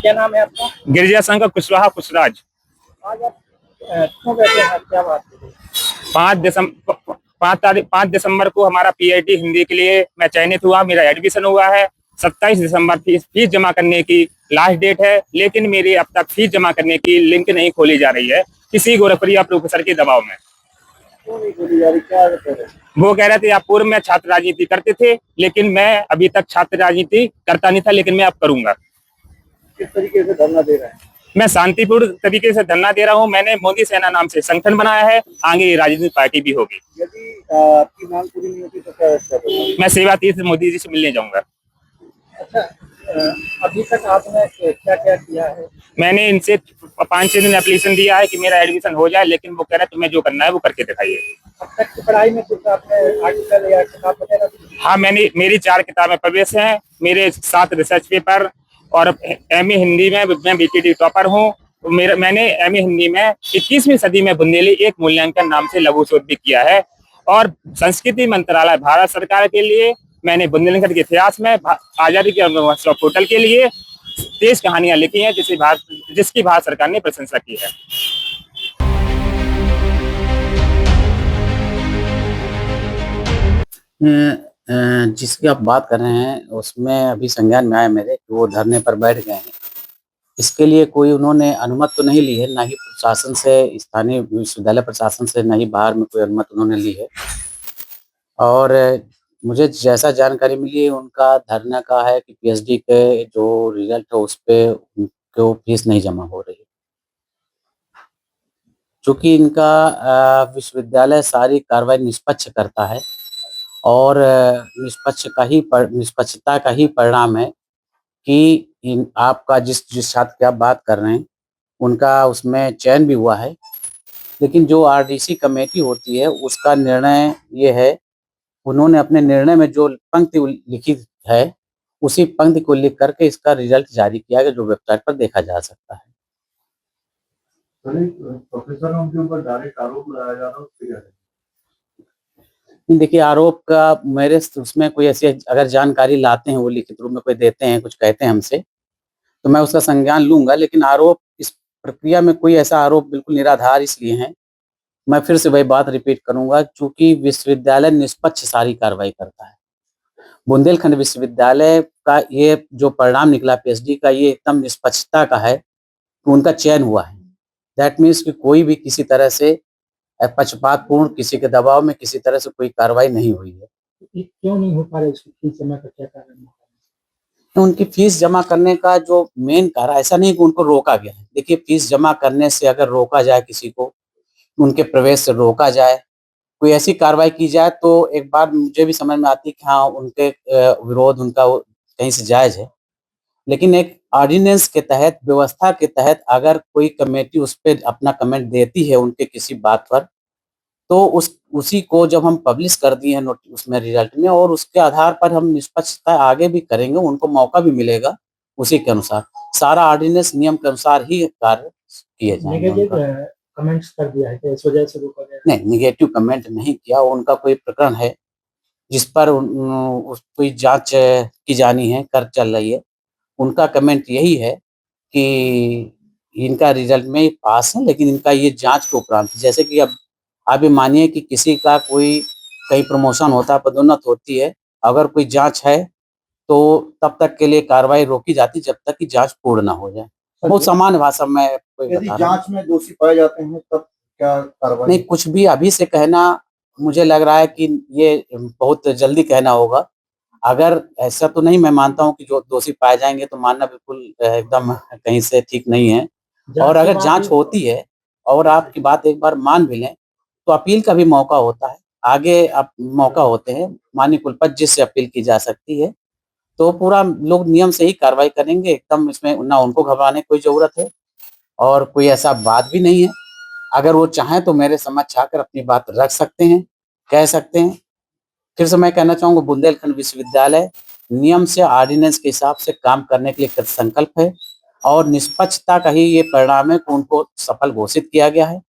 क्या नाम है आपका? गिरिजा शंकर कुशवाहा कुशराज। आज आप क्यों बैठे हैं, क्या बात है? 5 दिसंबर को हमारा पीएचडी हिंदी के लिए मैं चयनित हुआ, मेरा एडमिशन हुआ है। 27 दिसंबर फीस जमा करने की लास्ट डेट है, लेकिन मेरी अब तक फीस जमा करने की लिंक नहीं खोली जा रही है किसी गोरखपुरिया प्रोफेसर के दबाव में। क्यों नहीं खोली जा रही, क्या कह रहे हैं? वो कह रहे थे आप पूर्व में छात्र राजनीति करते थे, लेकिन मैं अभी तक छात्र राजनीति करता नहीं था, लेकिन मैं अब करूंगा। किस तरीके से धरना दे रहे हैं? मैं शांतिपूर्ण तरीके से धरना दे रहा हूं। मैंने मोदी सेना नाम से संगठन बनाया है, आगे राजनीतिक पार्टी भी होगी। यदि आपकी मांग पूरी नहीं होती तो क्या करेंगे? मैं सेवातीर्थ मोदी जी से मिलने जाऊंगा। अच्छा, अभी तक आपने क्या क्या किया है? मैंने इनसे 5-6 दिन एप्लीकेशन दिया है कि मेरा एडमिशन हो जाए, लेकिन वो कह रहे हैं तुम्हें जो करना है वो करके दिखाइए। अब तक की पढ़ाई में कुछ आपने आर्टिकल या किताब वगैरह? हाँ, मेरी 4 किताबें पब्लिश हैं, मेरे 7 रिसर्च पेपर और एमए हिंदी में मैं बीटीडी टॉपर हूँ। मैंने एमए हिंदी में 21वीं सदी में बुंदेली एक मूल्यांकन नाम से लघु शोध भी किया है, और संस्कृति मंत्रालय भारत सरकार के लिए मैंने बुंदेलखंड के इतिहास में आजादी के अमृत पोर्टल के लिए 23 कहानियां लिखी हैं, जिसकी भारत सरकार ने प्रशंसा की है। जिसकी आप बात कर रहे हैं उसमें अभी संज्ञान में आया मेरे कि वो धरने पर बैठ गए हैं। इसके लिए कोई उन्होंने अनुमति तो नहीं ली है, ना ही प्रशासन से, स्थानीय विश्वविद्यालय प्रशासन से, ना ही बाहर में कोई अनुमति उन्होंने ली है। और मुझे जैसा जानकारी मिली है उनका धरना का है कि पीएचडी के जो रिजल्ट है उस पे उनको फीस नहीं जमा हो रही है, क्योंकि इनका विश्वविद्यालय सारी कार्रवाई निष्पक्ष करता है और निष्पक्षता का ही परिणाम है कि आपका जिस छात्र की आप बात कर रहे हैं उनका उसमें चयन भी हुआ है। लेकिन जो आरडीसी कमेटी होती है उसका निर्णय ये है, उन्होंने अपने निर्णय में जो पंक्ति लिखी है उसी पंक्ति को लिख करके इसका रिजल्ट जारी किया गया, जो वेबसाइट पर देखा जा सकता है। प्रोफेसर उनके ऊपर डायरेक्ट आरोप लगाया जा रहा है। देखिए, आरोप का मेरे उसमें कोई ऐसी अगर जानकारी लाते हैं, वो लिखित रूप में कोई देते हैं, कुछ कहते हैं हमसे, तो मैं उसका संज्ञान लूंगा। लेकिन आरोप इस प्रक्रिया में कोई ऐसा आरोप बिल्कुल निराधार इसलिए है, मैं फिर से वही बात रिपीट करूंगा, चूंकि विश्वविद्यालय निष्पक्ष सारी कार्रवाई करता है। बुंदेलखंड विश्वविद्यालय का ये जो परिणाम निकला पीएचडी का, ये एकदम निष्पक्षता का है कि उनका चयन हुआ है। दैट मीन्स कि कोई भी किसी तरह से पक्षपातपूर्ण, किसी के दबाव में किसी तरह से कोई कार्रवाई नहीं हुई है। क्यों नहीं हो पा रहा, इसकी फीस जमा का क्या कारण है? उनकी फीस जमा करने का जो मेन कारण, ऐसा नहीं कि उनको रोका गया है। देखिए, फीस जमा करने से अगर रोका जाए किसी को, उनके प्रवेश से रोका जाए, कोई ऐसी कार्रवाई की जाए, तो एक बार मुझे भी समझ में आती है कि हाँ, उनके विरोध उनका कहीं से जायज है। लेकिन एक ऑर्डिनेंस के तहत, व्यवस्था के तहत अगर कोई कमेटी उस पर अपना कमेंट देती है उनके किसी बात पर, तो उसी को जब हम पब्लिश कर दिए हैं उसमें रिजल्ट में, और उसके आधार पर हम निष्पक्षता आगे भी करेंगे, उनको मौका भी मिलेगा उसी के अनुसार। सारा ऑर्डिनेंस नियम के अनुसार ही कार्य किए जाएंगे। कमेंट्स कर दिया है तो इस वजह से रोका गया? नहीं, निगेटिव कमेंट नहीं किया। उनका कोई प्रकरण है जिस पर कोई जांच की जानी है, कर चल रही है। उनका कमेंट यही है कि इनका रिजल्ट में पास है, लेकिन इनका ये जांच के उपरांत, जैसे कि अब आप ये मानिए कि किसी का कोई कहीं प्रमोशन होता है, पदोन्नति होती है, अगर कोई जांच है तो तब तक के लिए कार्रवाई रोकी जाती जब तक कि जांच पूर्ण ना हो जाए। बहुत सामान्य भाषा में यदि जांच में दोषी पाए जाते हैं तब क्या कार्रवाई? नहीं, कुछ भी अभी से कहना मुझे लग रहा है कि ये बहुत जल्दी कहना होगा। अगर ऐसा तो नहीं मैं मानता हूं कि जो दोषी पाए जाएंगे, तो मानना बिल्कुल एकदम कहीं से ठीक नहीं है। और अगर जांच होती है और आपकी बात एक बार मान भी लें, तो अपील का भी मौका होता है, आगे आप मौका होते हैं, माननीय कुलपति जी से अपील की जा सकती है। तो पूरा लोग नियम से ही कार्रवाई करेंगे, एकदम इसमें ना उनको घबराने की कोई जरूरत है और कोई ऐसा बात भी नहीं है। अगर वो चाहें तो मेरे समक्ष आकर अपनी बात रख सकते हैं, कह सकते हैं। फिर से मैं कहना चाहूंगा, बुंदेलखंड विश्वविद्यालय नियम से, ऑर्डिनेंस के हिसाब से काम करने के लिए कृत संकल्प है, और निष्पक्षता का ही ये परिणाम है कि उनको सफल घोषित किया गया है।